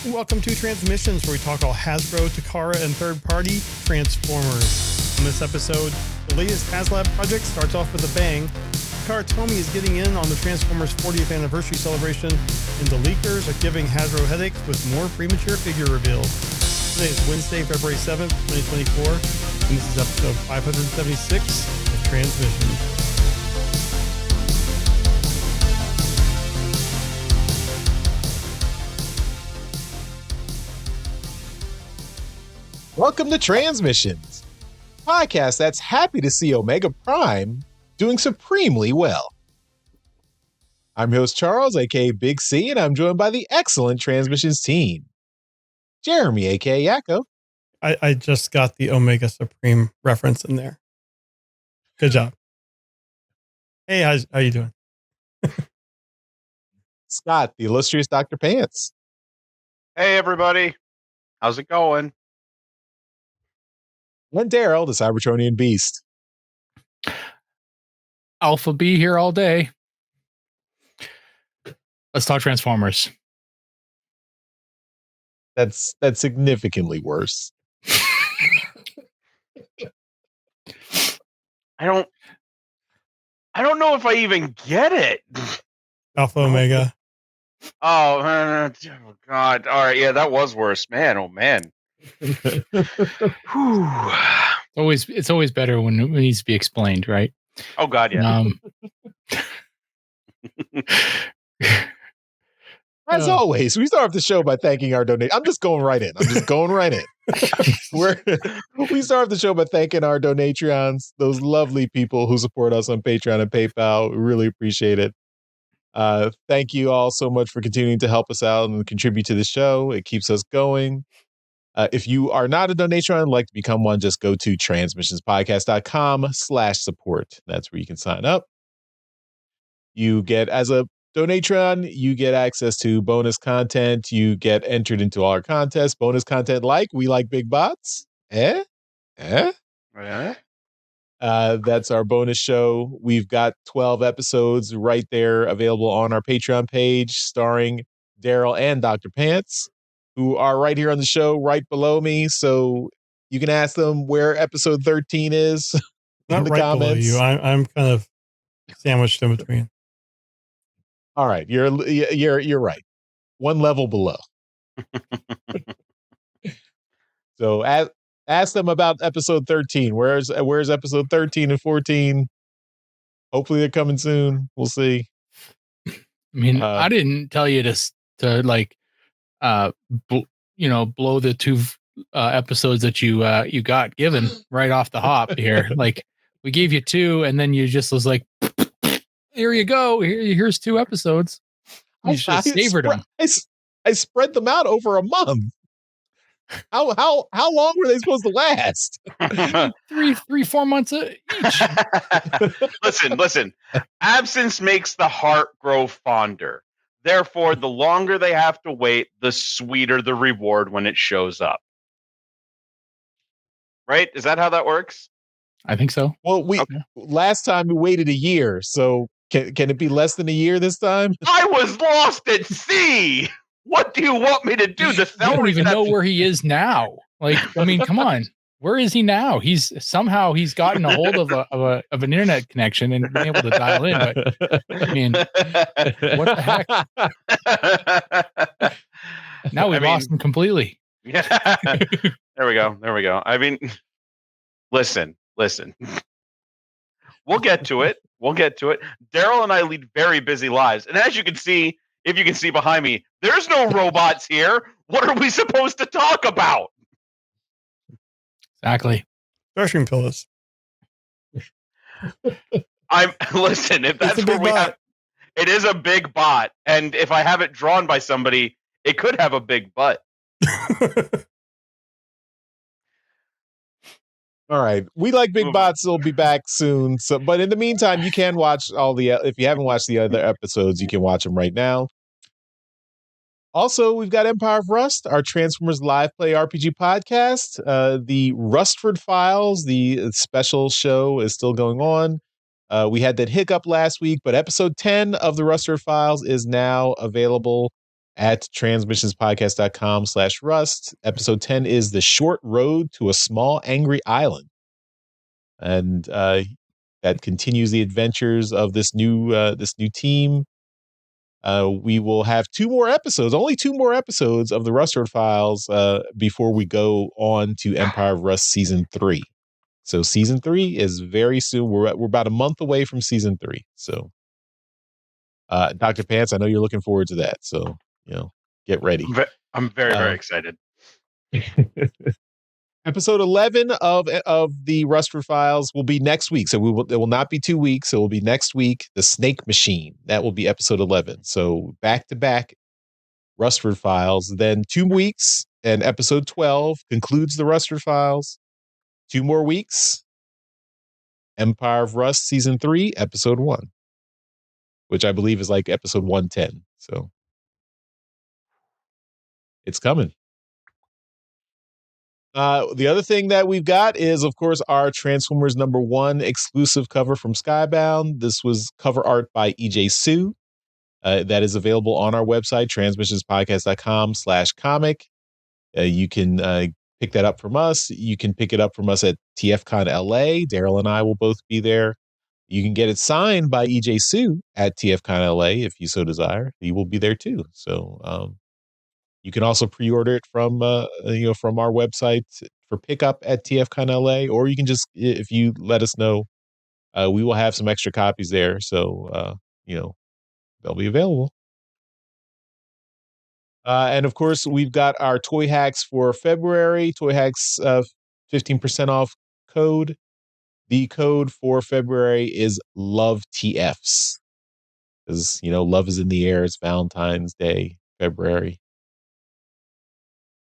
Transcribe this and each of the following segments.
Welcome to Transmissions, where we talk all Hasbro, Takara, and third-party Transformers. In this episode, the latest HasLab project starts off with a bang. Takara Tomy is getting in on the Transformers 40th anniversary celebration, and the leakers are giving Hasbro headaches with more premature figure reveals. Today is Wednesday, February 7th, 2024, and this is episode 576 of Transmissions. Welcome to Transmissions, a podcast that's happy to see Omega Prime doing supremely well. I'm your host Charles, aka Big C, and I'm joined by the excellent Transmissions team. Jeremy, aka Yakko. I just got the Omega Supreme reference in there. Good job. Hey, how you doing? Scott, the illustrious Dr. Pants. Hey, everybody. How's it going? And Daryl, the Cybertronian Beast. Alpha B here all day. Let's talk Transformers. That's significantly worse. I don't know if I even get it. Alpha Omega. Oh, God. All right. Yeah, that was worse. Man, oh, man. It's always better when it needs to be explained, right? Oh, God, yeah. As always, we start off the show by thanking our donation. I'm just going right in. We start off the show by thanking our Donatrions, those lovely people who support us on Patreon and PayPal. We really appreciate it. Thank you all so much for continuing to help us out and contribute to the show. It keeps us going. If you are not a Donatron and like to become one, just go to transmissionspodcast.com/support. That's where you can sign up. You get, as a Donatron, you get access to bonus content. You get entered into all our contests. Bonus content like We Like Big Bots. That's our bonus show. We've got 12 episodes right there available on our Patreon page, starring Daryl and Dr. Pants, who are right here on the show, right below me. So you can ask them where episode 13 is in the right comments. Below you. I'm kind of sandwiched in between. All right, you're right. One level below. So ask them about episode 13. Where's episode 13 and 14? Hopefully they're coming soon. We'll see. I mean, I didn't tell you to like blow the two episodes that you got given right off the hop here. Like, we gave you two, and then you just was like, here you go. Here's two episodes. You should savored them. I spread them out over a month. How long were they supposed to last? 3-4 months each. Listen. Absence makes the heart grow fonder. Therefore, the longer they have to wait, the sweeter the reward when it shows up. Right? Is that how that works? I think so. Well, last time we waited a year, so can it be less than a year this time? I was lost at sea. What do you want me to do? I don't even know where he is now. Like, I mean, come on. Where is he now? He's gotten a hold of an internet connection and been able to dial in. But I mean, what the heck? Now we've lost him completely. Yeah. There we go. I mean, listen. We'll get to it. Daryl and I lead very busy lives. And as you can see, if you can see behind me, there's no robots here. What are we supposed to talk about? Exactly. Starscream pillows. Listen, if that's where we have, it is a big bot. And if I have it drawn by somebody, it could have a big butt. All right. We Like Big Bots will be back soon. So, but in the meantime, you can watch if you haven't watched the other episodes, you can watch them right now. Also, we've got Empire of Rust, our Transformers live play RPG podcast. The Rustford Files, the special show, is still going on. We had that hiccup last week, but episode 10 of the Rustford Files is now available at transmissionspodcast.com/rust. Episode 10 is The Short Road to a Small Angry Island. And that continues the adventures of this new team. We will have only two more episodes of the Rustford Files before we go on to Empire of Rust Season 3. So Season 3 is very soon. We're about a month away from Season 3. So Dr. Pants, I know you're looking forward to that. So, get ready. I'm very excited. Episode 11 of the Rustford Files will be next week. So it will not be 2 weeks. It will be next week. The Snake Machine. That will be episode 11. So back to back Rustford Files. Then 2 weeks and episode 12 concludes the Rustford Files. 2 more weeks. Empire of Rust Season 3, episode 1. Which I believe is like episode 110. So it's coming. The other thing that we've got is, of course, our Transformers #1 exclusive cover from Skybound. This was cover art by EJ Sue. That is available on our website, transmissionspodcast.com/comic. You can pick that up from us. You can pick it up from us at TFCon LA. Daryl and I will both be there. You can get it signed by EJ Sue at TFCon LA if you so desire. He will be there too. So, you can also pre-order it from our website for pickup at TFCon LA, or you can just, if you let us know, we will have some extra copies there. So, they'll be available. And of course, we've got our toy hacks for February. Toy hacks 15% off code. The code for February is LOVETFS. Because, love is in the air. It's Valentine's Day, February.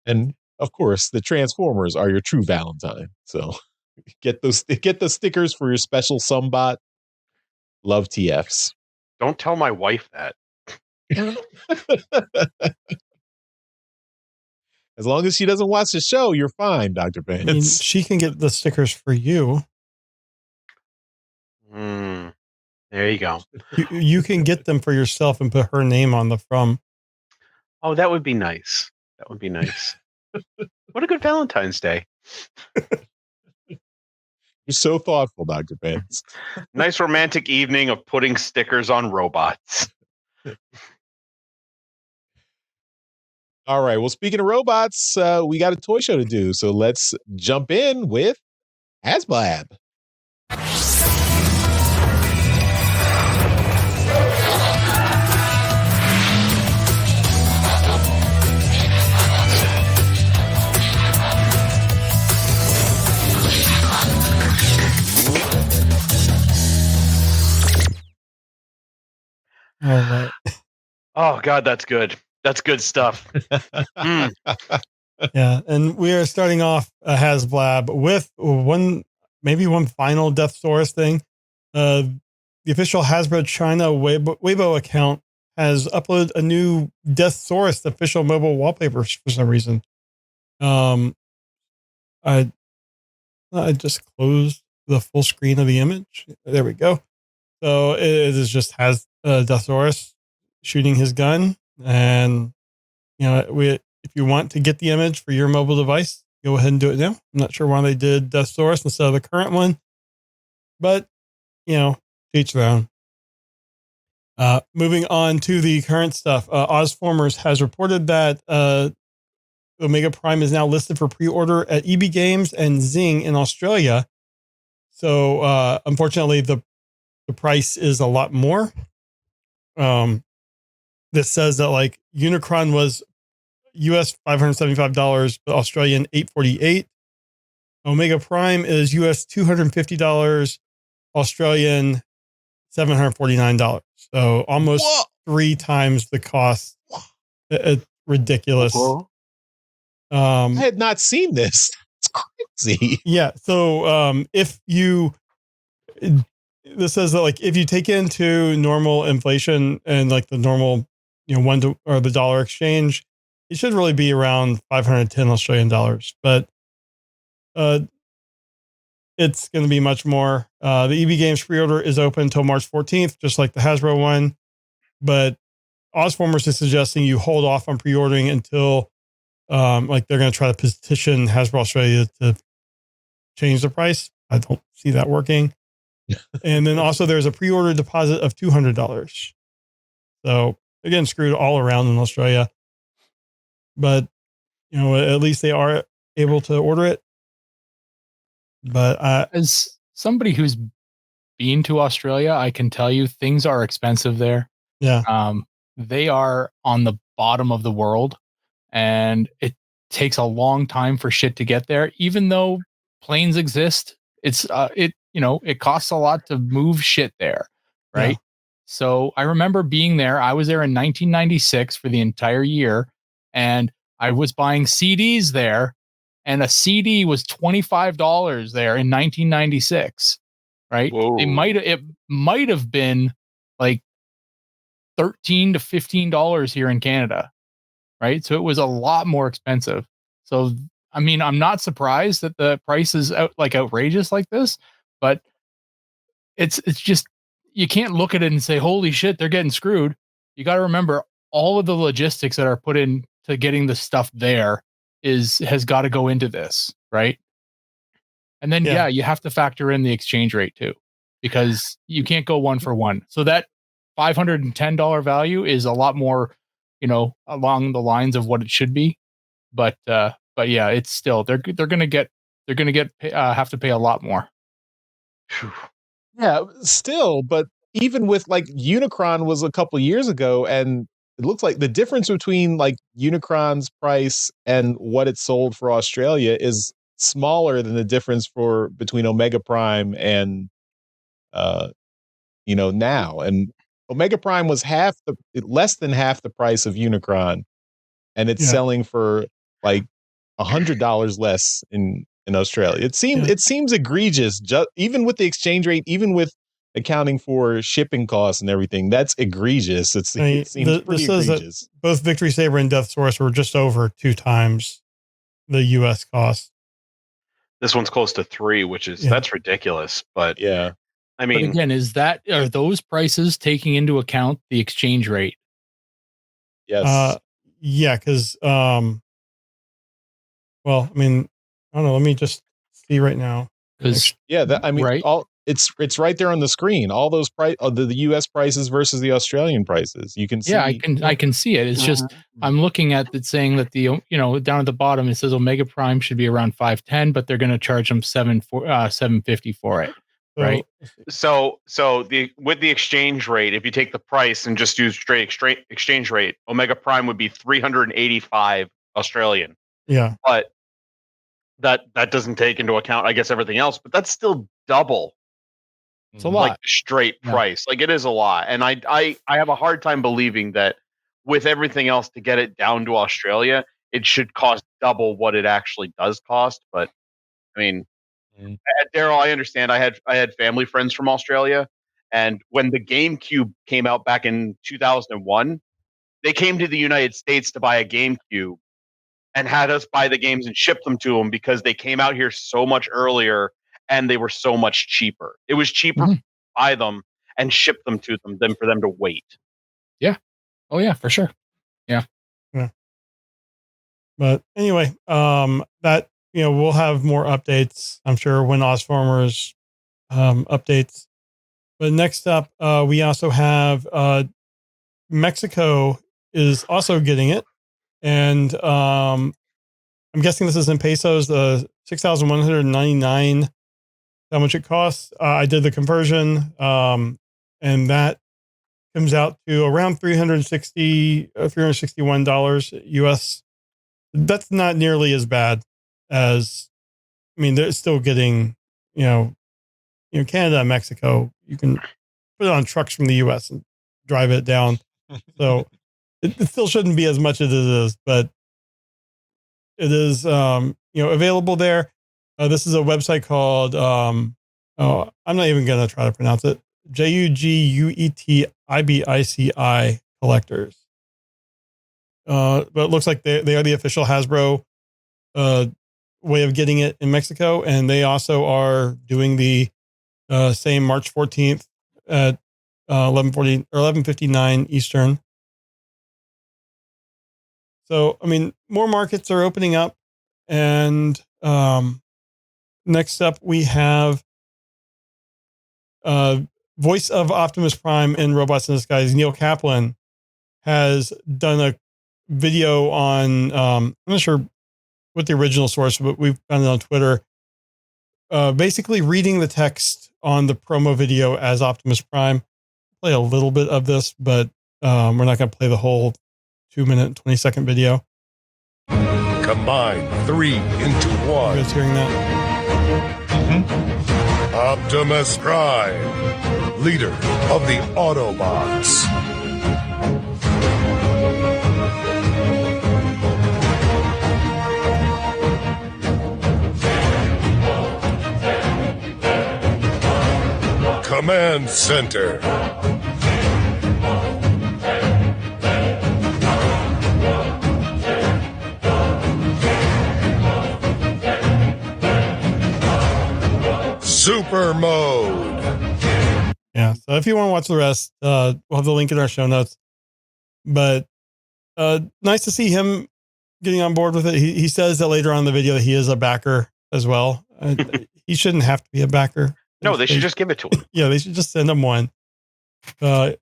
And of course, the Transformers are your true Valentine. So get the stickers for your special Sumbot. Love TFs. Don't tell my wife that. As long as she doesn't watch the show, you're fine, Dr. Pants. I mean, she can get the stickers for you. There you go. You can get them for yourself and put her name on the from. Oh, that would be nice. That would be nice. What a good Valentine's Day. You're so thoughtful, Dr. Pants. Nice romantic evening of putting stickers on robots. All right. Well, speaking of robots, we got a toy show to do. So let's jump in with HasBlab. All right. Oh, God, that's good. That's good stuff. Yeah, and we are starting off a HasBlab with one final Deathsaurus thing. The official Hasbro China Weibo account has uploaded a new Deathsaurus official mobile wallpaper for some reason. I just closed the full screen of the image. There we go. So it has Deathsaurus shooting his gun, and if you want to get the image for your mobile device, go ahead and do it now. I'm not sure why they did Deathsaurus instead of the current one, but each their own. Moving on to the current stuff, Ozformers has reported that Omega Prime is now listed for pre-order at EB Games and Zing in Australia. So unfortunately, the price is a lot more. This says that like Unicron was US $575, but Australian $848. Omega Prime is US $250, Australian $749. So almost 3 times the cost. It's ridiculous. I had not seen this. It's crazy. Yeah. So this says that like if you take into normal inflation and like the normal the dollar exchange, it should really be around 510 Australian dollars, but it's going to be much more. The EB Games pre-order is open until March 14th, just like the Hasbro one, but Ozformers is suggesting you hold off on pre-ordering until like they're going to try to petition Hasbro Australia to change the price. I don't see that working. And then also there's a pre-order deposit of $200. So again, screwed all around in Australia, but at least they are able to order it. But as somebody who's been to Australia, I can tell you things are expensive there. Yeah. They are on the bottom of the world, and it takes a long time for shit to get there. Even though planes exist, it costs a lot to move shit there, right? Yeah. So I remember being there. I was there in 1996 for the entire year, and I was buying CDs there, and a CD was $25 there in 1996, right? Whoa. It might have been like $13 to $15 here in Canada, right? So it was a lot more expensive. So I mean, I'm not surprised that the price is outrageous like this, but it's just, you can't look at it and say, holy shit, they're getting screwed. You got to remember all of the logistics that are put in to getting the stuff there has got to go into this, right? And then, you have to factor in the exchange rate too, because you can't go one for one. So that $510 value is a lot more, along the lines of what it should be. But yeah, it's still, they're going to have to pay a lot more. Yeah, still, but even with like Unicron was a couple years ago, and it looks like the difference between like Unicron's price and what it sold for Australia is smaller than the difference between Omega Prime and now. And Omega Prime was less than half the price of Unicron, and it's selling for like $100 less in Australia. It seems egregious, even with the exchange rate, even with accounting for shipping costs and everything. That's egregious. It seems pretty egregious. Both Victory Saber and Deathsaurus were just over 2 times the U.S. cost. This one's close to 3, which is that's ridiculous. But I mean, but again, are those prices taking into account the exchange rate? Yes. Yeah, because well, I mean, I don't know. Let me just see right now. Because right? It's right there on the screen. All those the U.S. prices versus the Australian prices. You can see. Yeah, I can see it. It's just I'm looking at it saying that the down at the bottom it says Omega Prime should be around 510, but they're going to charge them $750 for it, right? So with the exchange rate, if you take the price and just use straight exchange rate, Omega Prime would be 385 Australian. Yeah, but that doesn't take into account, I guess, everything else. But that's still double. It's a lot. Like straight price. Like it is a lot. And I have a hard time believing that with everything else to get it down to Australia, it should cost double what it actually does cost. But I mean, Daryl, I understand. I had family friends from Australia, and when the GameCube came out back in 2001, they came to the United States to buy a GameCube and had us buy the games and ship them to them because they came out here so much earlier and they were so much cheaper. It was cheaper to buy them and ship them to them than for them to wait. Yeah. Oh yeah, for sure. Yeah. But anyway, that we'll have more updates, I'm sure, when Ozformers updates. But next up, we also have Mexico is also getting it. And I'm guessing this is in pesos, 6,199, how much it costs. I did the conversion, and that comes out to around $361 US. That's not nearly as bad as, I mean, they're still getting, Canada and Mexico. You can put it on trucks from the US and drive it down. So it still shouldn't be as much as it is, but it is, available there. This is a website called, I'm not even going to try to pronounce it. JUGUETIBICI Collectors. But it looks like they are the official Hasbro way of getting it in Mexico, and they also are doing the same March 14th at 11:59 Eastern. So, I mean, more markets are opening up. And next up, we have voice of Optimus Prime in Robots in Disguise, Neil Kaplan, has done a video on, I'm not sure what the original source, but we've found it on Twitter, basically reading the text on the promo video as Optimus Prime. Play a little bit of this, but we're not going to play the whole 2-minute and 20-second video. Combine 3 into 1. You guys hearing that? Optimus Prime, leader of the Autobots. Command Center. Super mode. Yeah. So if you want to watch the rest, we'll have the link in our show notes. But nice to see him getting on board with it. He says that later on in the video that he is a backer as well. He shouldn't have to be a backer. No, they should just give it to him. Yeah, they should just send him one. I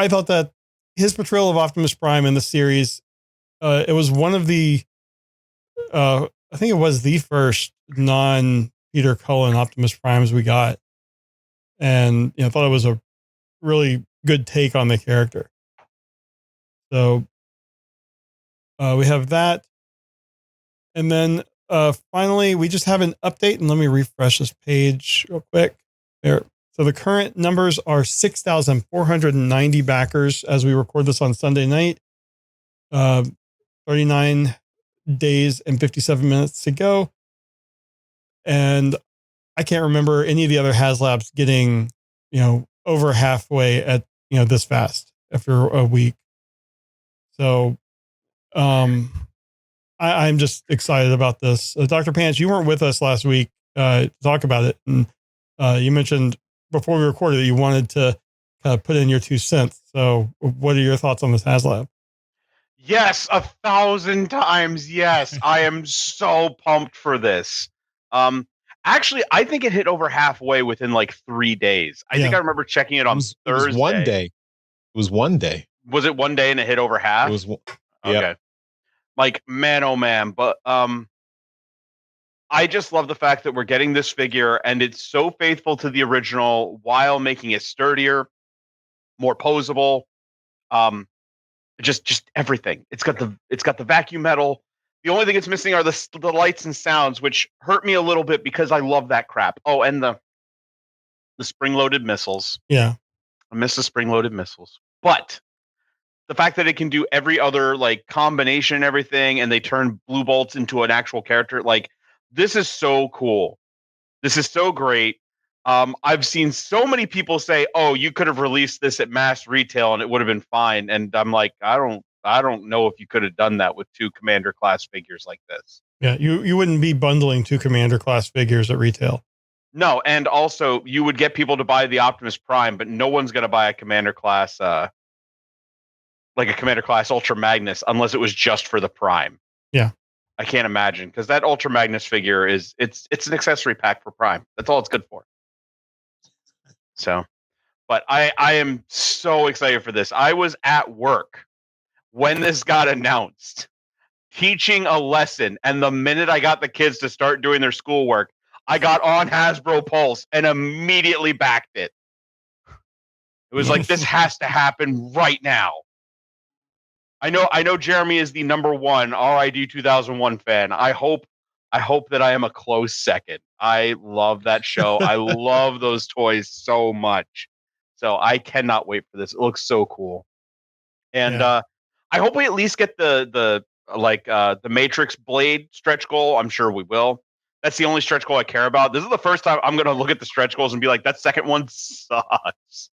thought that his portrayal of Optimus Prime in the series, it was one of the, I think it was the first non-Peter Cullen Optimus Primes we got. And I thought it was a really good take on the character. So we have that. And then finally, we just have an update, and let me refresh this page real quick. There. So the current numbers are 6,490 backers as we record this on Sunday night. 39 days and 57 minutes to go. And I can't remember any of the other HasLabs getting, over halfway at, this fast after a week. So, I'm just excited about this. Dr. Pants, you weren't with us last week to talk about it. And you mentioned before we recorded that you wanted to put in your 2 cents. So what are your thoughts on this HasLab? Yes, 1,000 times. Yes. I am so pumped for this. Actually, I think it hit over halfway within like 3 days. I think I remember checking it on Thursday. It was 1 day. It was 1 day. Was it 1 day and it hit over half? It was. Okay. Like, man, oh man. But I just love the fact that we're getting this figure and it's so faithful to the original while making it sturdier, more posable. Just everything. It's got the vacuum metal. The only thing it's missing are the lights and sounds, which hurt me a little bit because I love that crap. Oh, and the spring-loaded missiles. Yeah. I miss the spring-loaded missiles. But the fact that it can do every other like combination and everything, and they turn blue bolts into an actual character, like, this is so cool. This is so great. I've seen so many people say, "Oh, you could have released this at mass retail and it would have been fine." And I'm like, I don't know if you could have done that with 2 Commander class figures like this. Yeah, you wouldn't be bundling 2 Commander class figures at retail. No, and also you would get people to buy the Optimus Prime, but no one's going to buy a Commander class, like a Commander class Ultra Magnus, unless it was just for the Prime. Yeah, I can't imagine, because that Ultra Magnus figure it's an accessory pack for Prime. That's all it's good for. So, but I am so excited for this. I was at work when this got announced, teaching a lesson, and the minute I got the kids to start doing their schoolwork, I got on Hasbro Pulse and immediately backed it. It was like, this has to happen right now. I know Jeremy is the number 1 RID 2001 fan. I hope that I am a close second. I love that show. I love those toys so much. So I cannot wait for this. It looks so cool. And I hope we at least get the Matrix Blade stretch goal. I'm sure we will. That's the only stretch goal I care about. This is the first time I'm going to look at the stretch goals and be like, that second one sucks.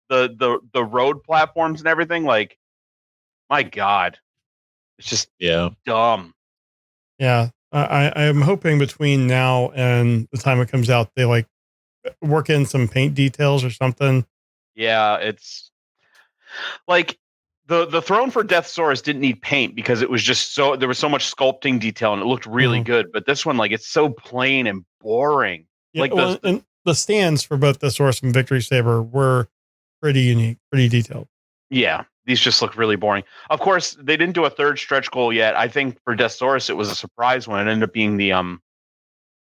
The road platforms and everything, like, my God, it's just dumb. Yeah. I am hoping between now and the time it comes out, they like work in some paint details or something. Yeah, it's like, The throne for Deathsaurus didn't need paint because it was just there was so much sculpting detail and it looked really good. But this one, like, it's so plain and boring. Yeah, Like and the stands for both the Source and Victory Saber were pretty unique, pretty detailed. Yeah, these just look really boring. Of course, they didn't do a third stretch goal yet. I think for Deathsaurus, it was a surprise one. It ended up being the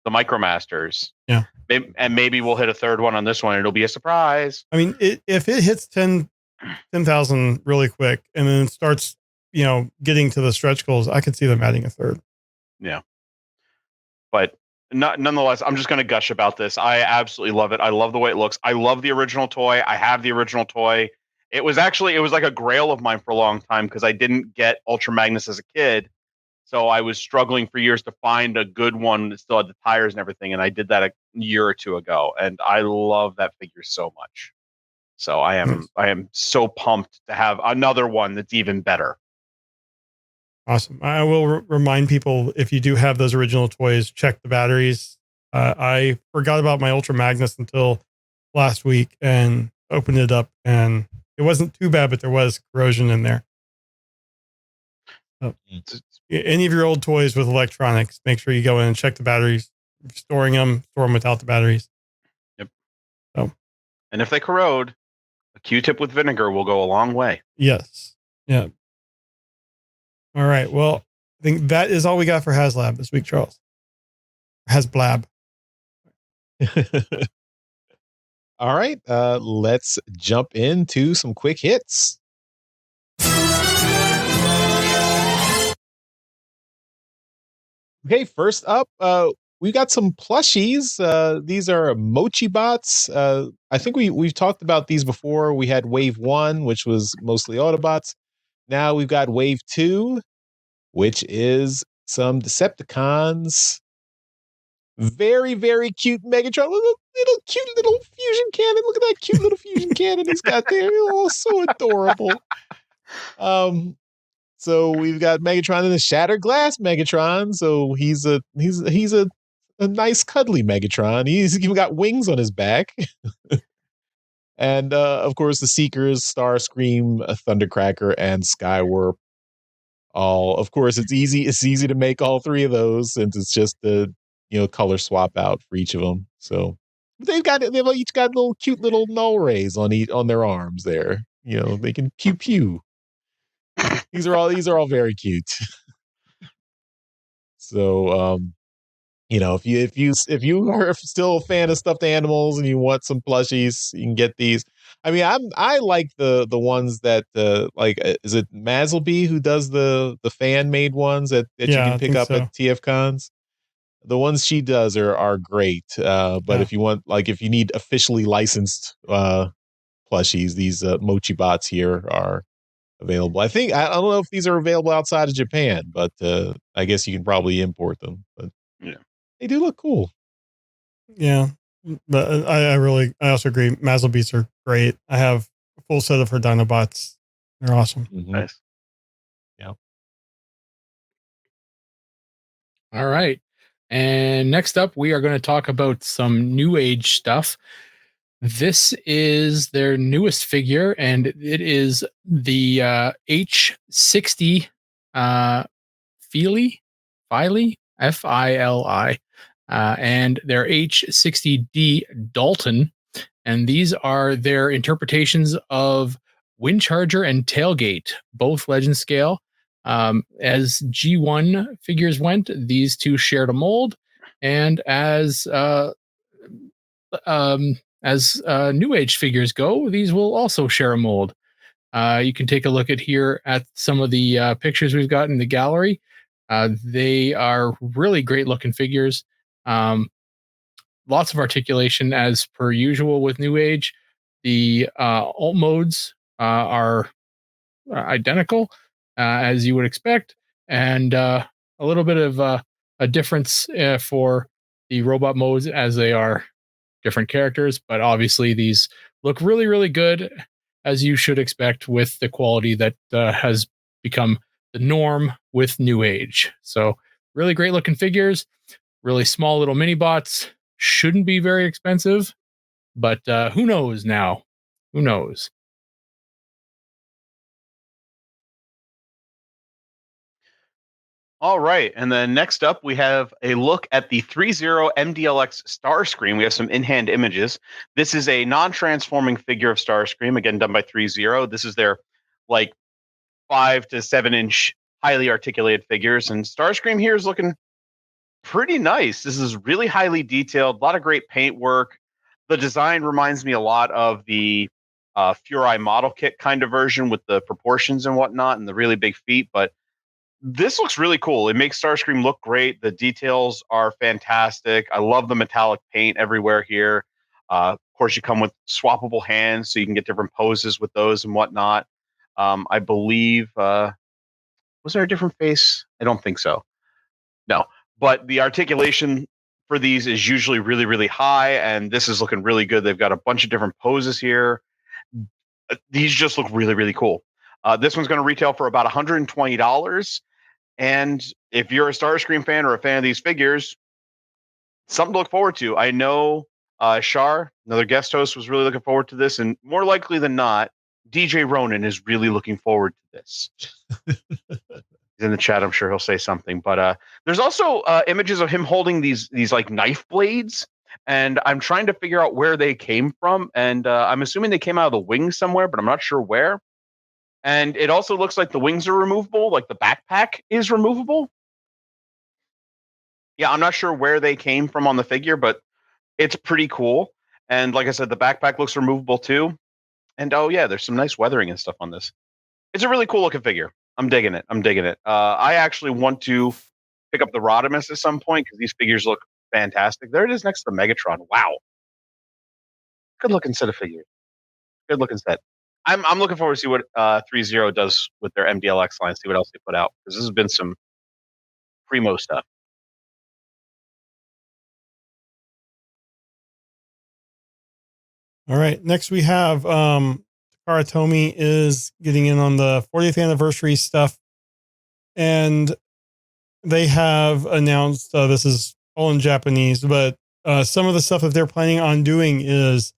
Micromasters. Yeah. And maybe we'll hit a third one on this one. It'll be a surprise. I mean, if it hits 10,000 really quick and then starts, getting to the stretch goals, I could see them adding a third. Yeah. But nonetheless, I'm just going to gush about this. I absolutely love it. I love the way it looks. I love the original toy. I have the original toy. It was like a grail of mine for a long time because I didn't get Ultra Magnus as a kid. So I was struggling for years to find a good one that still had the tires and everything. And I did that a year or two ago. And I love that figure so much. So I am so pumped to have another one that's even better. Awesome. I will remind people, if you do have those original toys, check the batteries. I forgot about my Ultra Magnus until last week and opened it up, and it wasn't too bad, but there was corrosion in there. So, any of your old toys with electronics, make sure you go in and check the batteries. If you're storing them, store them without the batteries. Yep. So, and if they corrode, a Q-tip with vinegar will go a long way. Yes. Yeah. All right. Well, I think that is all we got for HasLab this week, Charles. HasBlab. All right. Let's jump into some quick hits. Okay, first up, we got some plushies. These are Mochibots. I think we've talked about these before. We had Wave 1, which was mostly Autobots. Now we've got Wave 2, which is some Decepticons. Very, very cute Megatron. Little cute little fusion cannon. Look at that cute little fusion cannon he's got there. Oh, so adorable. So we've got Megatron and the Shattered Glass Megatron. So he's a nice cuddly Megatron. He's even got wings on his back. And of course the Seekers, Starscream, Thundercracker, and Skywarp. All, of course, it's easy to make all three of those since it's just the color swap out for each of them. So they've each got little cute little null rays on their arms there. They can pew pew. These are all very cute. So if you are still a fan of stuffed animals and you want some plushies, you can get these. I mean, I like the ones that is it Masleby who does the fan made ones that you can pick up at TF Cons? The ones she does are great. But if you need officially licensed plushies, these Mochibots here are available. I don't know if these are available outside of Japan, but I guess you can probably import them. But yeah, they do look cool. Yeah, but I also agree. Mazelbeats are great. I have a full set of her Dinobots. They're awesome. Mm-hmm. Nice. Yeah. All right. And next up, we are going to talk about some Newage stuff. This is their newest figure, and it is the H60 Fili, Fili, and their H60D Dalton. And these are their interpretations of Windcharger and Tailgate, both legend scale. As G1 figures went, these two shared a mold, and as New Age figures go, these will also share a mold. You can take a look at some of the pictures we've got in the gallery. They are really great looking figures. Lots of articulation as per usual with New Age. The alt modes are identical as you would expect, and a little bit of a difference for the robot modes as they are different characters, but obviously these look really, really good, as you should expect with the quality that has become the norm with New Age. So really great looking figures, really small little mini bots, shouldn't be very expensive, but who knows now? Who knows? All right. And then next up, we have a look at the Threezero MDLX Starscream. We have some in-hand images. This is a non-transforming figure of Starscream, again, done by Threezero. This is their like 5 to 7 inch highly articulated figures. And Starscream here is looking pretty nice. This is really highly detailed, a lot of great paint work. The design reminds me a lot of the Furai model kit kind of version with the proportions and whatnot and the really big feet. But this looks really cool. It makes Starscream look great. The details are fantastic. I love the metallic paint everywhere here. Of course, you come with swappable hands, so you can get different poses with those and whatnot. I believe, was there a different face? I don't think so. No, but the articulation for these is usually really, really high, and this is looking really good. They've got a bunch of different poses here. These just look really, really cool. This one's going to retail for about $120. And if you're a Starscream fan or a fan of these figures, something to look forward to. I know Shar, another guest host, was really looking forward to this, and more likely than not, DJ Ronan is really looking forward to this. He's in the chat. I'm sure he'll say something. But there's also images of him holding these like knife blades, and I'm trying to figure out where they came from. And I'm assuming they came out of the wings somewhere, but I'm not sure where. And it also looks like the wings are removable, like the backpack is removable. Yeah, I'm not sure where they came from on the figure, but it's pretty cool. And like I said, the backpack looks removable too. And oh yeah, there's some nice weathering and stuff on this. It's a really cool looking figure. I'm digging it. I actually want to pick up the Rodimus at some point because these figures look fantastic. There it is next to the Megatron. Wow. Good looking set of figures. Good looking set. I'm looking forward to see what Threezero does with their MDLX line, see what else they put out. Because this has been some primo stuff. All right. Next we have Takara Tomy is getting in on the 40th anniversary stuff. And they have announced, this is all in Japanese, but some of the stuff that they're planning on doing is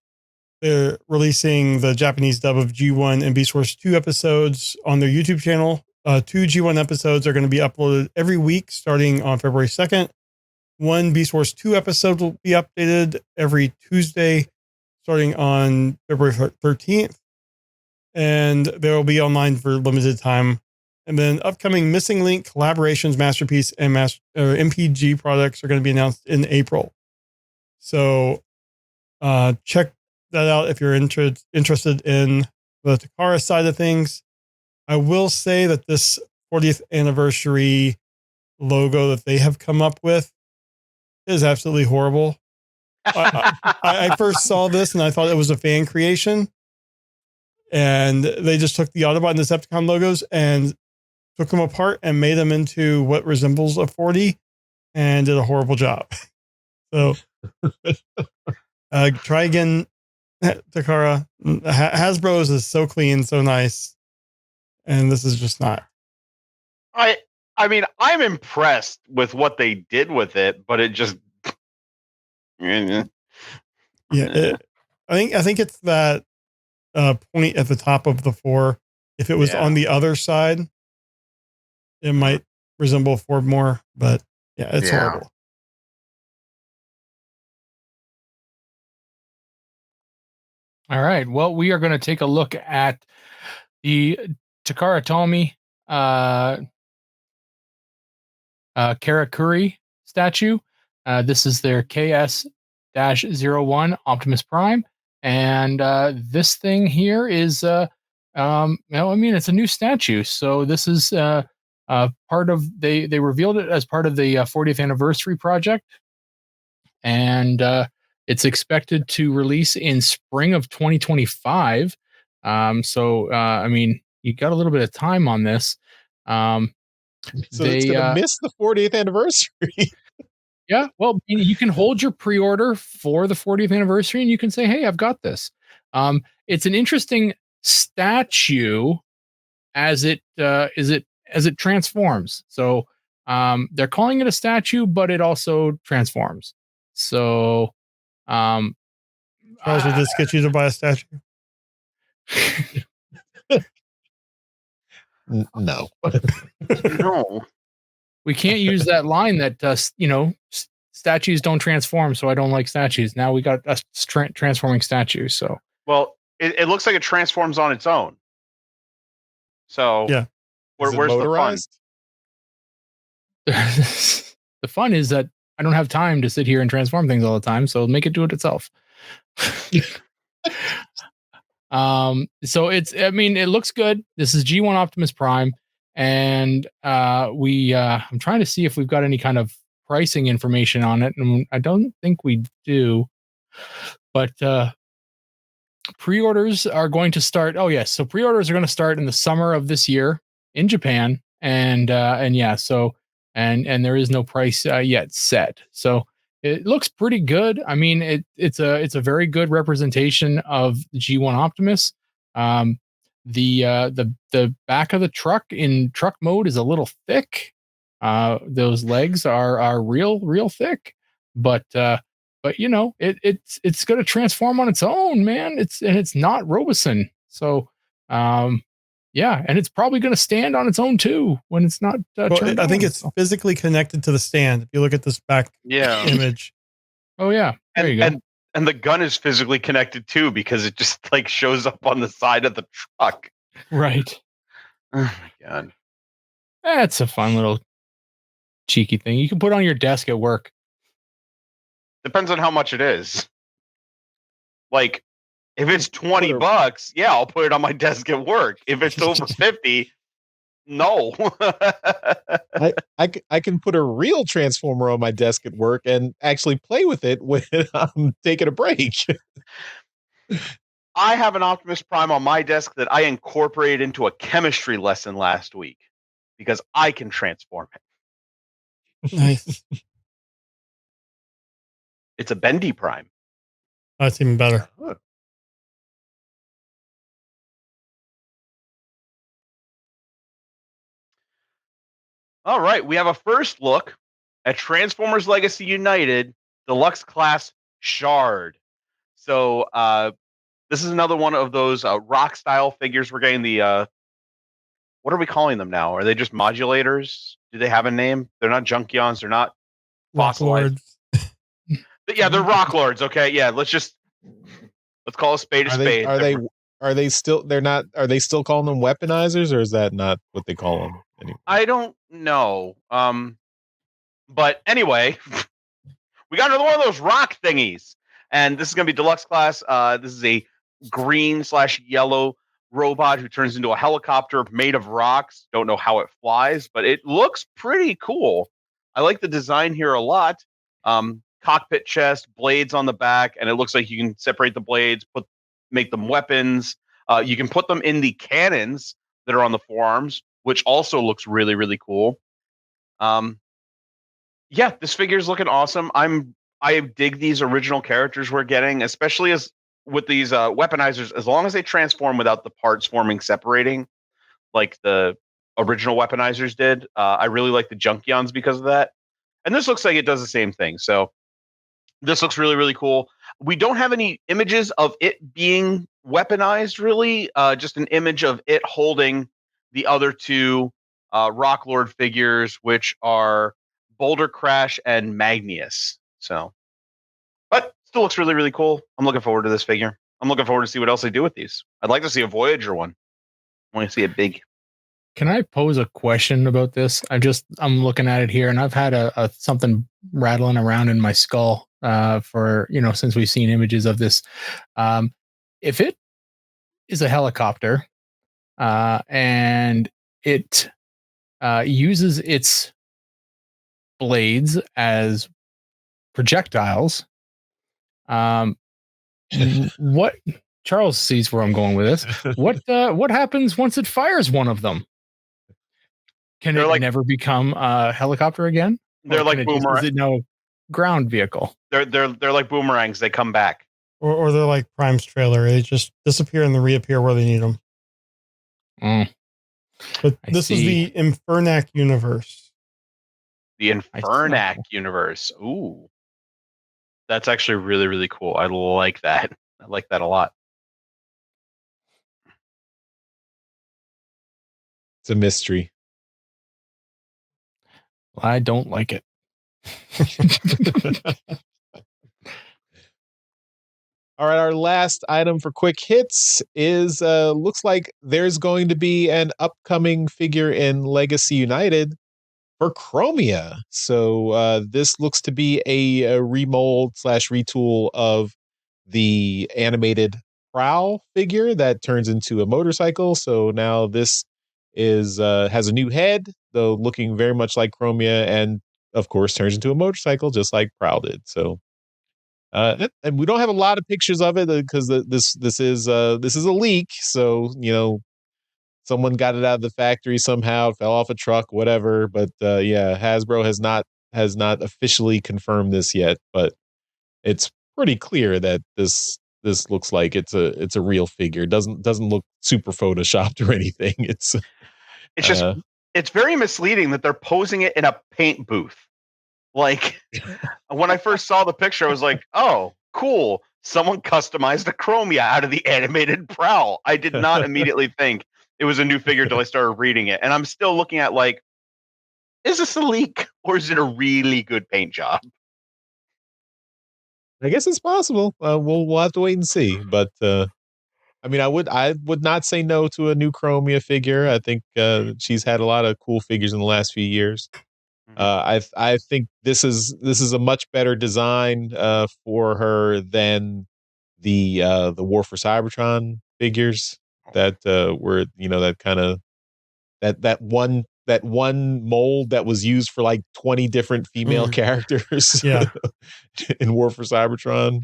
they're releasing the Japanese dub of G1 and Beast Wars 2 episodes on their YouTube channel. 2 G1 episodes are going to be uploaded every week starting on February 2nd. 1 Beast Wars 2 episode will be updated every Tuesday starting on February 13th. And they will be online for limited time. And then upcoming Missing Link collaborations, Masterpiece, and MPG products are going to be announced in April. So check that out if you're interested in the Takara side of things. I will say that this 40th anniversary logo that they have come up with is absolutely horrible. I first saw this and I thought it was a fan creation. And they just took the Autobot and Decepticon logos and took them apart and made them into what resembles a 40 and did a horrible job. So try again, Takara. Hasbro's is so clean, so nice. And this is just not. I mean, I'm impressed with what they did with it, but it just yeah. I think it's that point at the top of the 4. If it was on the other side, it might resemble a 4 more, but yeah, it's horrible. All right. Well, we are going to take a look at the Takara Tomy Karakuri statue. This is their KS-01 Optimus Prime. And this thing here is, it's a new statue. So this is part of, they revealed it as part of the 40th anniversary project. And it's expected to release in spring of 2025. You got a little bit of time on this. So it's going to miss the 40th anniversary. Yeah, well, you can hold your pre-order for the 40th anniversary, and you can say, "Hey, I've got this." It's an interesting statue as it transforms. So they're calling it a statue, but it also transforms. So, Charles, will this get you to buy a statue? No. No. we can't use that line that statues don't transform, so I don't like statues. Now we got a transforming statue. So well, it looks like it transforms on its own. So Yeah. where's motorized? the fun is that I don't have time to sit here and transform things all the time, so make it do it itself. So it looks good. This is G1 Optimus Prime, and I'm trying to see if we've got any kind of pricing information on it, and I don't think we do. But pre-orders are going to start. Oh yes, so pre-orders are going to start in the summer of this year in Japan, and there is no price yet set. So it looks pretty good. I mean, it's a very good representation of the G1 Optimus. The back of the truck in truck mode is a little thick. Those legs are real thick, but it's going to transform on its own, man. It's not Robeson. So, yeah, and it's probably going to stand on its own too when it's not. I think it's physically connected to the stand. If you look at this back image. Oh yeah, there you go. And the gun is physically connected too because it just like shows up on the side of the truck. Right. Oh my god. That's a fun little cheeky thing you can put on your desk at work. Depends on how much it is. Like, if it's $20, yeah, I'll put it on my desk at work. If it's over 50, no. I can put a real transformer on my desk at work and actually play with it when I'm taking a break. I have an Optimus Prime on my desk that I incorporated into a chemistry lesson last week because I can transform it. Nice. It's a bendy Prime. That's even better. All right, we have a first look at Transformers Legacy United Deluxe Class Shard. So this is another one of those rock style figures. We're getting the what are we calling them now? Are they just modulators? Do they have a name? They're not Junkions. They're not fossilized. Yeah, they're Rock Lords. Okay, yeah. Let's call a spade a spade. Are they still? They're not. Are they still calling them weaponizers, or is that not what they call them anymore? I don't know. But anyway, we got another one of those rock thingies, and this is going to be deluxe class. This is a green/yellow robot who turns into a helicopter made of rocks. Don't know how it flies, but it looks pretty cool. I like the design here a lot. Cockpit chest, blades on the back, and it looks like you can separate the blades, make them weapons. You can put them in the cannons that are on the forearms, which also looks really, really cool. Yeah, this figure is looking awesome. I dig these original characters we're getting, especially as with these weaponizers. As long as they transform without the parts forming separating, like the original weaponizers did. I really like the Junkions because of that. And this looks like it does the same thing. So this looks really, really cool. We don't have any images of it being weaponized, really. Just an image of it holding the other two Rock Lord figures, which are Boulder Crash and Magnius. So, but still looks really, really cool. I'm looking forward to this figure. I'm looking forward to see what else they do with these. I'd like to see a Voyager one. I want to see it big. Can I pose a question about this? I'm looking at it here, and I've had a something rattling around in my skull for since we've seen images of this. If it is a helicopter and it uses its blades as projectiles, what Charles sees where I'm going with this. What happens once it fires one of them? Can it never become a helicopter again? They're like boomerangs. Is it no ground vehicle? They're like boomerangs. They come back. Or they're like Prime's trailer. They just disappear and then reappear where they need them. But this is the Infernac universe. The Infernac universe. Ooh. That's actually really, really cool. I like that. I like that a lot. It's a mystery. I don't like it. All right, our last item for quick hits is looks like there's going to be an upcoming figure in Legacy United for Chromia. So this looks to be a remold / retool of the animated Prowl figure that turns into a motorcycle. So now this is has a new head, though looking very much like Chromia, and of course turns into a motorcycle just like Prowl did. So and we don't have a lot of pictures of it because this is a leak. So someone got it out of the factory somehow, fell off a truck, whatever. But yeah, Hasbro has not officially confirmed this yet, but it's pretty clear that this looks like it's a real figure. It doesn't look super photoshopped or anything. It's just it's very misleading that they're posing it in a paint booth. Like when I first saw the picture, I was like, "Oh, cool! Someone customized a Chromia out of the animated Prowl." I did not immediately think it was a new figure until I started reading it, and I'm still looking at like, is this a leak or is it a really good paint job? I guess it's possible. We'll have to wait and see. But I mean, I would not say no to a new Chromia figure. I think she's had a lot of cool figures in the last few years. I think this is a much better design for her than the War for Cybertron figures that were that kind of that one mold that was used for like 20 different female characters. Yeah. In War for Cybertron.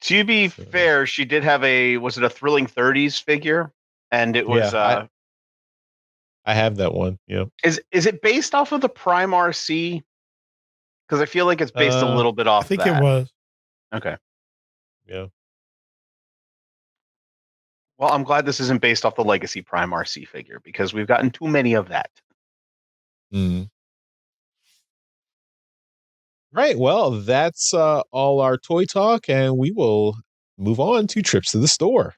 To be fair, she did have was it a Thrilling 30s figure? And it was I have that one. Yeah. Is it based off of the Prime RC? Because I feel like it's based a little bit off. I think it was. Okay. Yeah. Well, I'm glad this isn't based off the Legacy Prime RC figure because we've gotten too many of that. Right. Well, that's all our toy talk, and we will move on to trips to the store.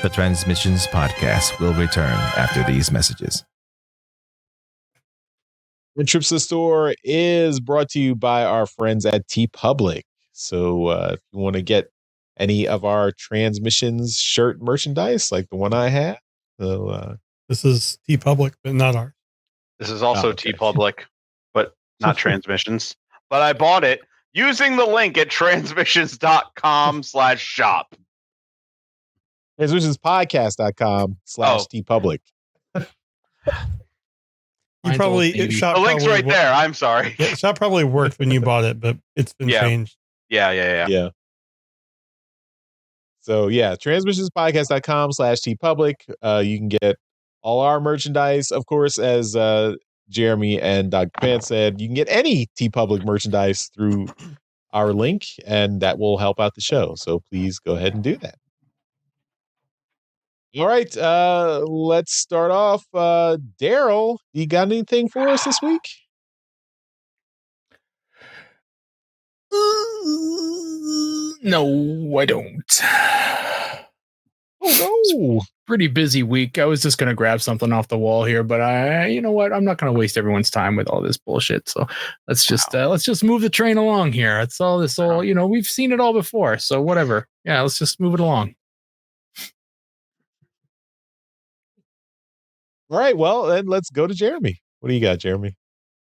The Transmissions podcast will return after these messages. And Trips to the Store is brought to you by our friends at TeePublic. So if you want to get any of our Transmissions shirt merchandise, like the one I have, this is TeePublic, but not ours. This is also TeePublic, but not Transmissions. But I bought it using the link at transmissions.com/shop. TransmissionsPodcast.com/TeePublic. You probably the link's right there. I'm sorry. Yeah, shop probably worked when you bought it, but it's been changed. Yeah. So yeah, transmissionspodcast.com/TeePublic. You can get all our merchandise, of course, as Jeremy and Dr. Pants said. You can get any TeePublic merchandise through our link, and that will help out the show. So please go ahead and do that. All right, let's start off. Daryl, you got anything for us this week? No, I don't. Oh no. Pretty busy week. I was just going to grab something off the wall here, but you know what? I'm not going to waste everyone's time with all this bullshit. So let's just move the train along here. It's all we've seen it all before. So whatever. Yeah, let's just move it along. All right, well, then let's go to Jeremy. What do you got, Jeremy?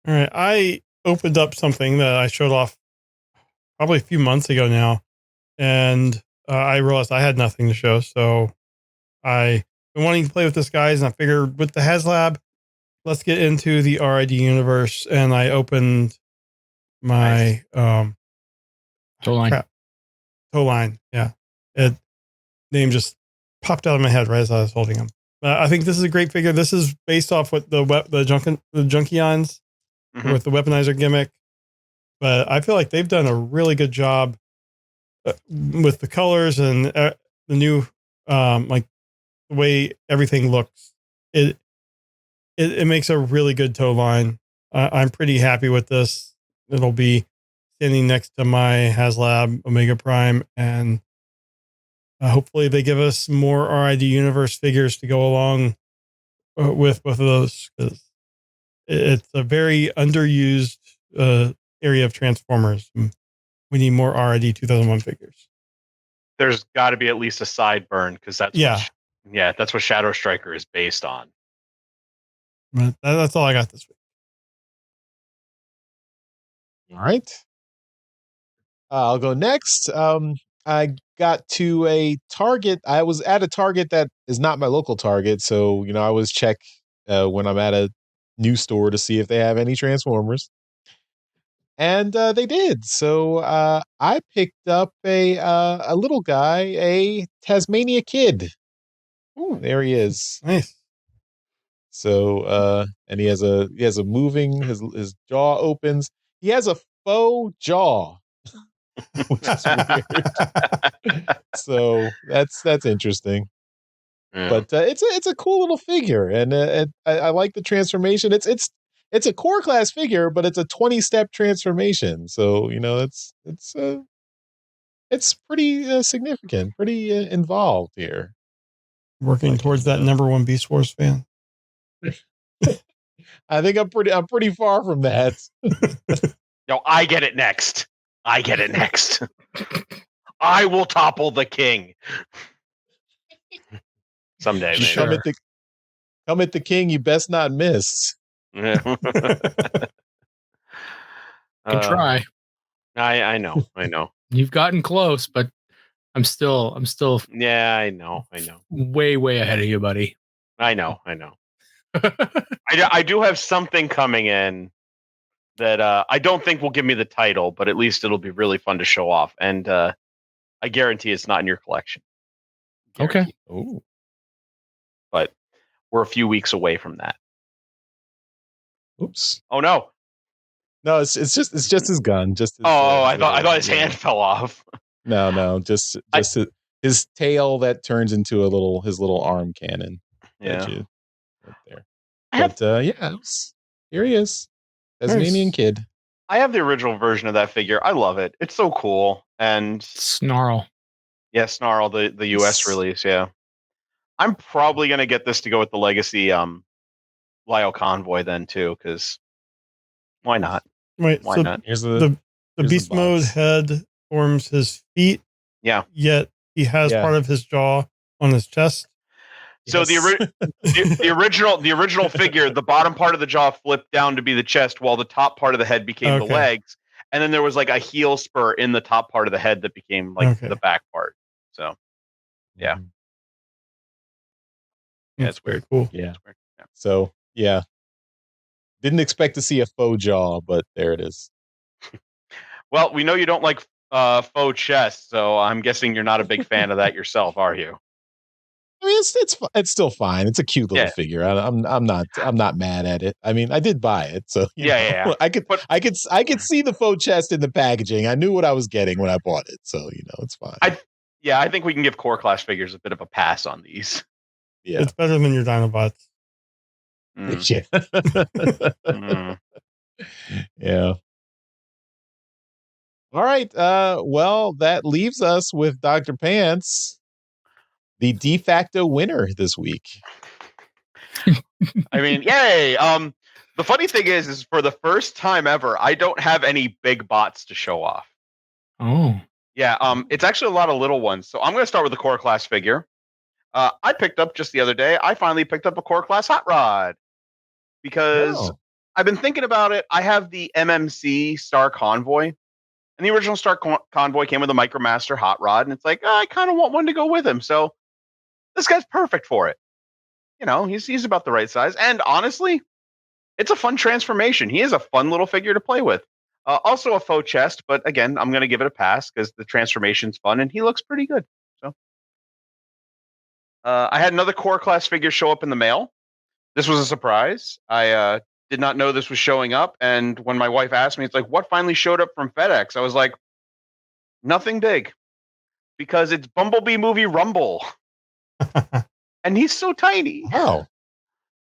All right. I opened up something that I showed off probably a few months ago now, and I realized I had nothing to show. So I've been wanting to play with this, guys, and I figured with the HasLab, let's get into the RID universe. And I opened my Tow line. Tow line. Yeah. Name just popped out of my head right as I was holding them. I think this is a great figure. This is based off what the Junkions with the weaponizer gimmick. But I feel like they've done a really good job with the colors and the new, like the way everything looks. It makes a really good tow line. I'm pretty happy with this. It'll be standing next to my HasLab Omega Prime, and hopefully they give us more RID Universe figures to go along with both of those, because It's a very underused area of Transformers. We need more RID 2001 figures. There's got to be at least a sideburn because that's that's what Shadow Striker is based on. But that's all I got this week. All right. I'll go next. I got to a Target. I was at a Target that is not my local Target. So, I always check when I'm at a new store to see if they have any Transformers. And they did. So I picked up a little guy, a Tasmania Kid. Ooh, there he is. Nice. So and he has a moving, his jaw opens. He has a faux jaw. Which is weird. So that's interesting. Yeah. But it's a cool little figure, and I like the transformation. It's a core class figure, but it's a 20-step transformation. So it's pretty significant, pretty involved here. Working towards that #1 Beast Wars fan. I think I'm pretty far from that. No, I get it next. I will topple the king. Someday, maybe. Come at the king, you best not miss. Can try. I know. You've gotten close, but I'm still. Yeah, I know. Way ahead of you, buddy. I know. I do have something coming in that I don't think will give me the title, but at least it'll be really fun to show off. And I guarantee it's not in your collection. Okay. Ooh. But we're a few weeks away from that. Oops. Oh no. No, it's just his gun. Just his, I thought his hand fell off. No, just his tail that turns into his little arm cannon. Yeah. Right there. But here he is. Tasmanian Kid. I have the original version of that figure. I love it. It's so cool. And Snarl. Yeah, Snarl, the US release, yeah. I'm probably gonna get this to go with the Legacy Lyle Convoy then too, because why not? Wait, why so not? Here's the beast mode head forms his feet. Yeah. Yet he has part of his jaw on his chest. So the original figure, the bottom part of the jaw flipped down to be the chest, while the top part of the head became the legs, and then there was like a heel spur in the top part of the head that became like the back part. So, yeah, it's weird. Cool. Yeah. So didn't expect to see a faux jaw, but there it is. Well, we know you don't like faux chest, so I'm guessing you're not a big fan of that yourself, are you? I mean, it's still fine. It's a cute little figure. I'm not mad at it. I mean, I did buy it, so yeah. I could see the faux chest in the packaging. I knew what I was getting when I bought it, so it's fine. I think we can give core class figures a bit of a pass on these. Yeah, it's better than your Dinobots. Yeah. Yeah. All right. Well, that leaves us with Dr. Pants, the de facto winner this week. I mean, yay! The funny thing is for the first time ever, I don't have any big bots to show off. Oh. Yeah, it's actually a lot of little ones. So I'm going to start with the core class figure. I picked up just the other day. I finally picked up a core class hot rod because I've been thinking about it. I have the MMC Star Convoy, and the original Star Convoy came with a Micromaster hot rod, and it's like I kind of want one to go with him. So this guy's perfect for it. He's about the right size, and honestly, it's a fun transformation. He is a fun little figure to play with. Also a faux chest, but again, I'm going to give it a pass because the transformation's fun and he looks pretty good. So, I had another core class figure show up in the mail. This was a surprise. I did not know this was showing up, and when my wife asked me, it's like, what finally showed up from FedEx? I was like, nothing big, because it's Bumblebee Movie Rumble, and he's so tiny. Oh,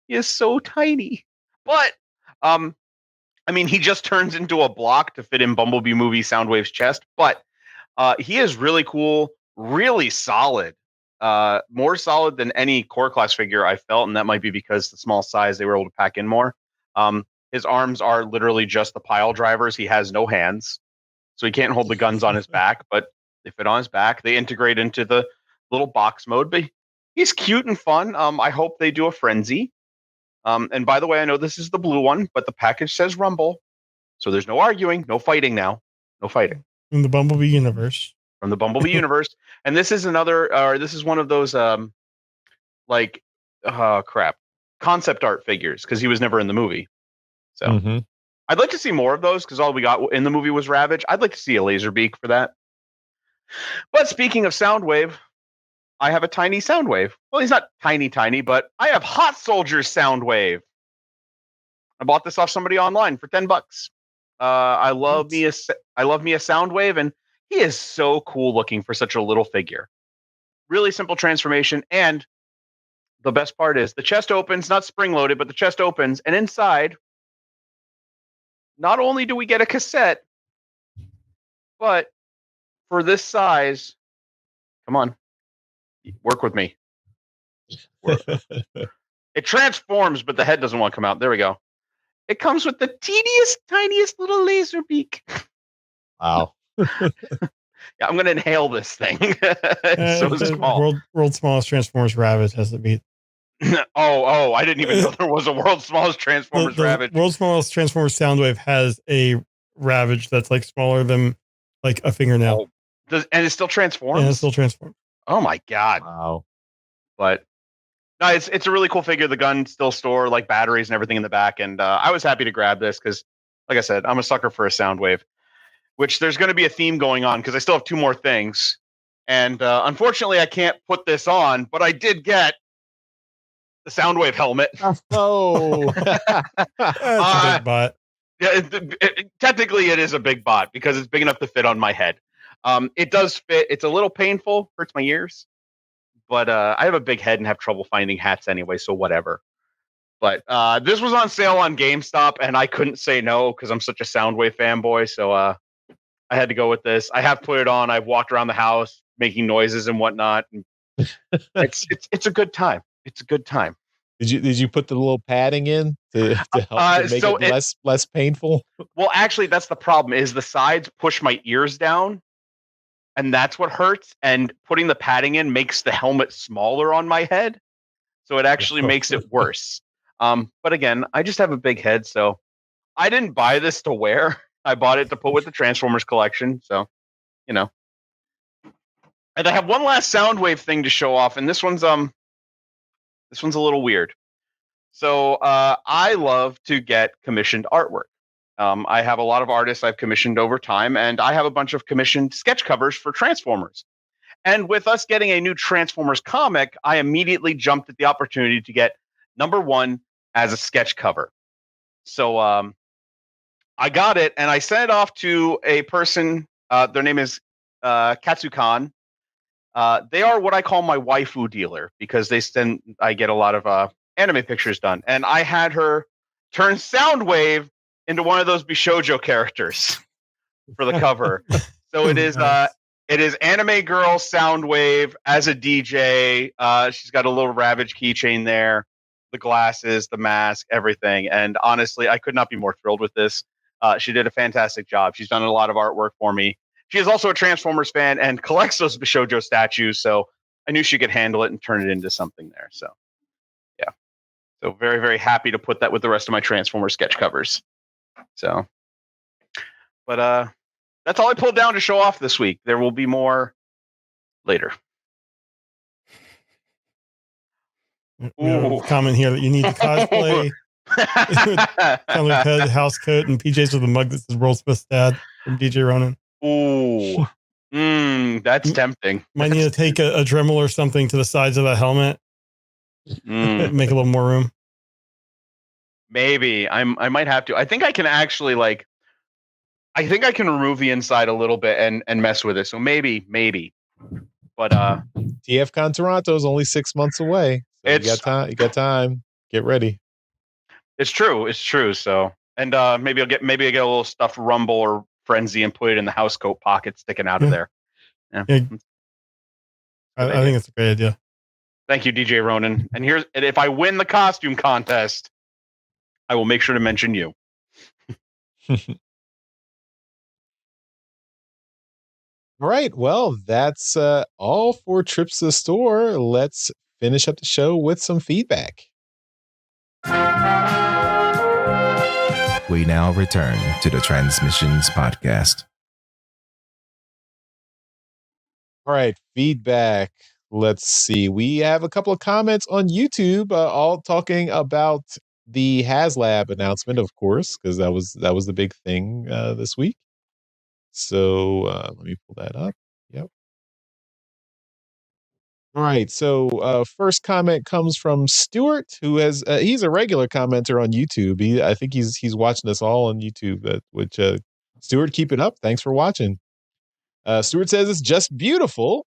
he is so tiny, but I mean, he just turns into a block to fit in Bumblebee Movie Soundwave's chest, but he is really cool, really solid, more solid than any core class figure I felt, and that might be because the small size, they were able to pack in more. His arms are literally just the pile drivers. He has no hands, so he can't hold the guns on his back, but they fit on his back. They integrate into the little box mode, but he's cute and fun. I hope they do a frenzy. And by the way, I know this is the blue one, but the package says Rumble, so there's no arguing, no fighting now, no fighting. In the Bumblebee universe. From the Bumblebee universe, and this is this is one of those concept art figures because he was never in the movie. So I'd like to see more of those because all we got in the movie was Ravage. I'd like to see a Laserbeak for that. But speaking of Soundwave, I have a tiny Soundwave. Well, he's not tiny, but I have Hot Soldier Soundwave. I bought this off somebody online for $10. I love me a Soundwave, and he is so cool looking for such a little figure. Really simple transformation, and the best part is the chest opens, not spring-loaded, but the chest opens, and inside, not only do we get a cassette, but for this size, come on, work with me. It transforms, but the head doesn't want to come out. There we go. It comes with the tiniest little laser beak. Wow. Yeah, I'm going to inhale this thing. It's so small. World's smallest Transformers Ravage has to beat. Oh, I didn't even know there was a world's smallest Transformers Ravage. World's smallest Transformers Soundwave has a Ravage that's like smaller than like a fingernail. And it still transforms? And it still transforms. Oh my God. Wow. But no, it's a really cool figure. The gun still store like batteries and everything in the back. And I was happy to grab this because, like I said, I'm a sucker for a Soundwave, which there's going to be a theme going on because I still have two more things. And unfortunately, I can't put this on, but I did get the Soundwave helmet. Oh, That's a big bot. Yeah, technically it is a big bot because it's big enough to fit on my head. It does fit. It's a little painful, hurts my ears, but I have a big head and have trouble finding hats anyway, so whatever. But this was on sale on GameStop, and I couldn't say no because I'm such a Soundwave fanboy. So I had to go with this. I have put it on. I've walked around the house making noises and whatnot. And it's a good time. It's a good time. Did you put the little padding in to help to make it less painful? Well, actually, that's the problem. Is the sides push my ears down, and that's what hurts. And putting the padding in makes the helmet smaller on my head, so it actually makes it worse. But again, I just have a big head, so I didn't buy this to wear. I bought it to put with the Transformers collection. So, you know. And I have one last Soundwave thing to show off, and this one's a little weird. So I love to get commissioned artwork. I have a lot of artists I've commissioned over time, and I have a bunch of commissioned sketch covers for Transformers. And with us getting a new Transformers comic, I immediately jumped at the opportunity to get #1 as a sketch cover. So I got it, and I sent it off to a person. Their name is Katsukan. They are what I call my waifu dealer because I get a lot of anime pictures done, and I had her turn Soundwave into one of those Bishoujo characters for the cover. So it is anime girl Soundwave as a DJ. She's got a little Ravage keychain there, the glasses, the mask, everything. And honestly, I could not be more thrilled with this. She did a fantastic job. She's done a lot of artwork for me. She is also a Transformers fan and collects those Bishoujo statues, so I knew she could handle it and turn it into something there. So, yeah. So very, very happy to put that with the rest of my Transformers sketch covers. So, but that's all I pulled down to show off this week. There will be more later. We have a comment here that you need to cosplay color head, house coat, and PJs with a mug that says Worldsmith's dad from DJ Ronan. Ooh, that's tempting. Might need to take a Dremel or something to the sides of the helmet. Make a little more room. Maybe I might have to. I think I can actually I think I can remove the inside a little bit and mess with it. So maybe. But TFCon Toronto is only 6 months away. So you got time. You got time. Get ready. It's true. So and maybe I get a little stuffed Rumble or Frenzy and put it in the house coat pocket sticking out of there. Yeah. I think it's a great idea. Thank you, DJ Ronan. And if I win the costume contest, I will make sure to mention you. All right. Well, that's all for trips to the store. Let's finish up the show with some feedback. We now return to the Transmissions podcast. All right. Feedback. Let's see. We have a couple of comments on YouTube, all talking about the HasLab announcement, of course, because that was the big thing this week. So let me pull that up. Yep. All right. So first comment comes from Stuart, who has he's a regular commenter on YouTube. I think he's watching us all on YouTube. Which Stuart, keep it up. Thanks for watching. Stuart says it's just beautiful.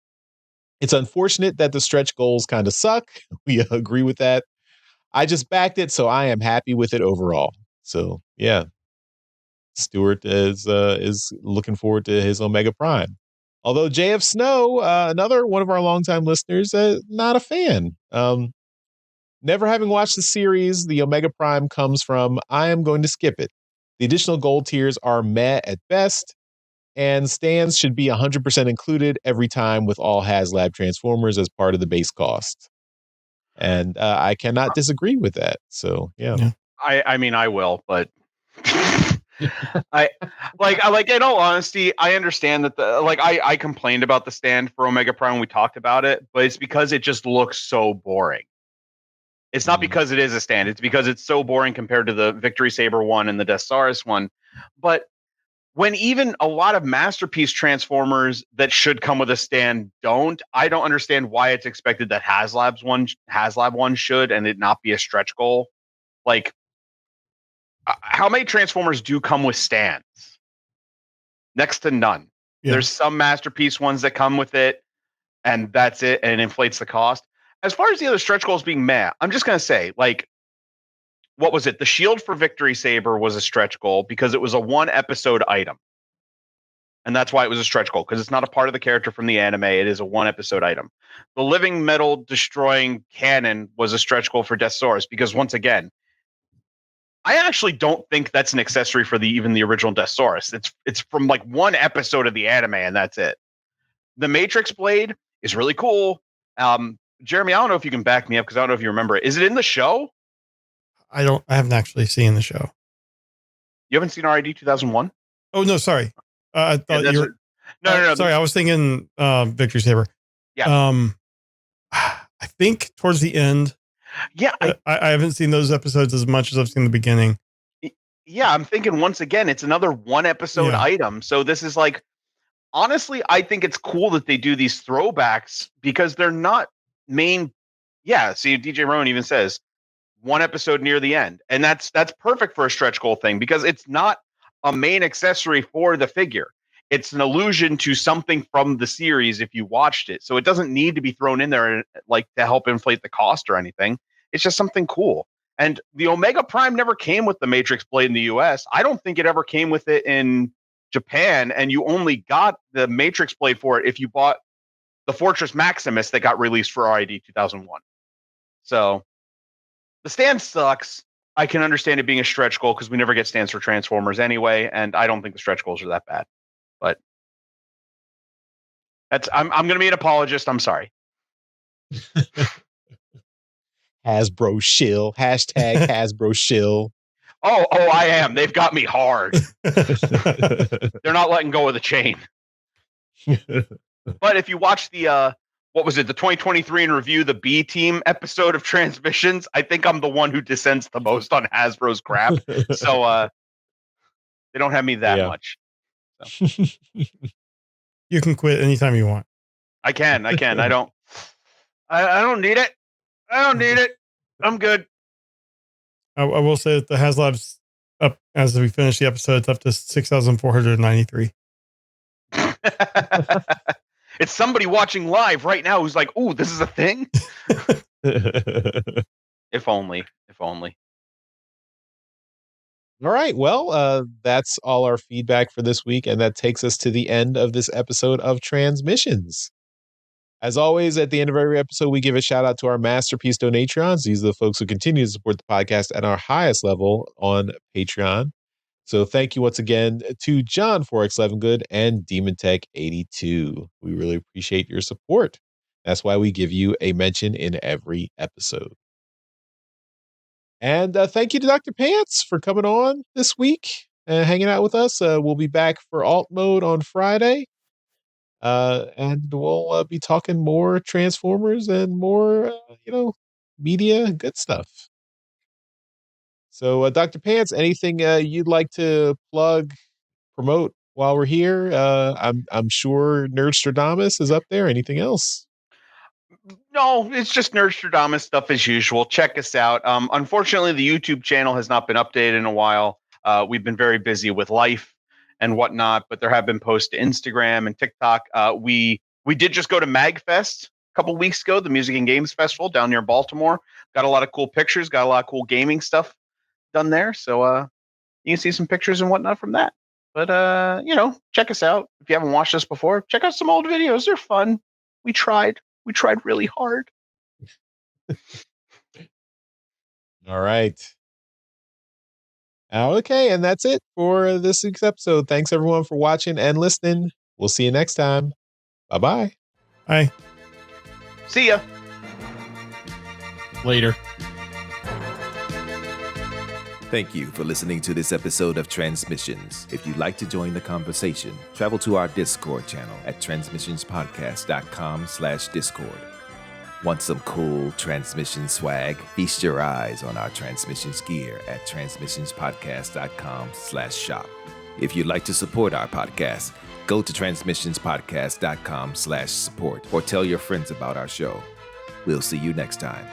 It's unfortunate that the stretch goals kind of suck. We agree with that. I just backed it, so I am happy with it overall. So yeah, Stuart is looking forward to his Omega Prime. Although JF Snow, another one of our longtime listeners, not a fan. Never having watched the series, the Omega Prime comes from, I am going to skip it. The additional gold tiers are meh at best, and stands should be 100% included every time with all HasLab Transformers as part of the base cost. And I cannot disagree with that. So, yeah. I mean, I will, but I in all honesty, I understand that I complained about the stand for Omega Prime when we talked about it, but it's because it just looks so boring. It's not because it is a stand, it's because it's so boring compared to the Victory Saber one and the Deathsaurus one. But when even a lot of masterpiece Transformers that should come with a stand don't, I don't understand why it's expected that HasLab one should and it not be a stretch goal. Like, how many Transformers do come with stands? Next to none. Yeah. There's some masterpiece ones that come with it, and that's it, and it inflates the cost. As far as the other stretch goals being meh, I'm just going to say, like, what was it? The shield for Victory Saber was a stretch goal because it was a one-episode item. And that's why it was a stretch goal, because it's not a part of the character from the anime. It is a one-episode item. The living metal destroying cannon was a stretch goal for Deathsaurus because, once again, I actually don't think that's an accessory for even the original Deathsaurus. It's from like one episode of the anime, and that's it. The Matrix Blade is really cool. Jeremy, I don't know if you can back me up because I don't know if you remember it. Is it in the show? I haven't actually seen the show. You haven't seen RID 2001? Oh no, sorry. I thought you were. No. Sorry, I was thinking Victory Saber. Yeah. I think towards the end. Yeah, I haven't seen those episodes as much as I've seen the beginning. Yeah, I'm thinking once again, it's another one episode item. So this is like, honestly, I think it's cool that they do these throwbacks because they're not main. Yeah, see, DJ Rowan even says one episode near the end, and that's perfect for a stretch goal thing because it's not a main accessory for the figure. It's an allusion to something from the series if you watched it. So it doesn't need to be thrown in there like to help inflate the cost or anything. It's just something cool. And the Omega Prime never came with the Matrix Blade in the US. I don't think it ever came with it in Japan. And you only got the Matrix Blade for it if you bought the Fortress Maximus that got released for RID 2001. So the stand sucks. I can understand it being a stretch goal because we never get stands for Transformers anyway. And I don't think the stretch goals are that bad. But I'm going to be an apologist. I'm sorry. Hasbro shill. Hashtag Hasbro shill. Oh, I am. They've got me hard. They're not letting go of the chain. But if you watch the, what was it? The 2023 in review, the B team episode of Transmissions, I think I'm the one who dissents the most on Hasbro's crap. So they don't have me that much. So. You can quit anytime you want. I can. I don't need it. I don't need it. I'm good. I will say that the HasLab's up as we finish the episode. It's up to 6,493. It's somebody watching live right now who's like, "Ooh, this is a thing." If only. All right. Well, that's all our feedback for this week. And that takes us to the end of this episode of Transmissions. As always, at the end of every episode, we give a shout out to our masterpiece donatrons. These are the folks who continue to support the podcast at our highest level on Patreon. So thank you once again to John Forex 11 Good and Demon Tech 82. We really appreciate your support. That's why we give you a mention in every episode. And thank you to Dr. Pants for coming on this week and hanging out with us. We'll be back for alt mode on Friday. And we'll be talking more Transformers and more, media good stuff. So, Dr. Pants, anything you'd like to plug, promote while we're here? I'm sure Nerdstradamus is up there. Anything else? No, it's just Nerdstradamus stuff as usual. Check us out. Unfortunately, the YouTube channel has not been updated in a while. We've been very busy with life and whatnot, but there have been posts to Instagram and TikTok. We did just go to MagFest a couple weeks ago, the Music and Games Festival down near Baltimore. Got a lot of cool pictures, got a lot of cool gaming stuff done there. So you can see some pictures and whatnot from that. But check us out. If you haven't watched us before, check out some old videos. They're fun. We tried really hard. All right. Okay, and that's it for this week's episode. Thanks everyone for watching and listening. We'll see you next time. Bye-bye. Bye. See ya. Later. Thank you for listening to this episode of Transmissions. If you'd like to join the conversation, travel to our Discord channel at transmissionspodcast.com/Discord. Want some cool Transmission swag? Feast your eyes on our Transmissions gear at transmissionspodcast.com/shop. If you'd like to support our podcast, go to transmissionspodcast.com/support or tell your friends about our show. We'll see you next time.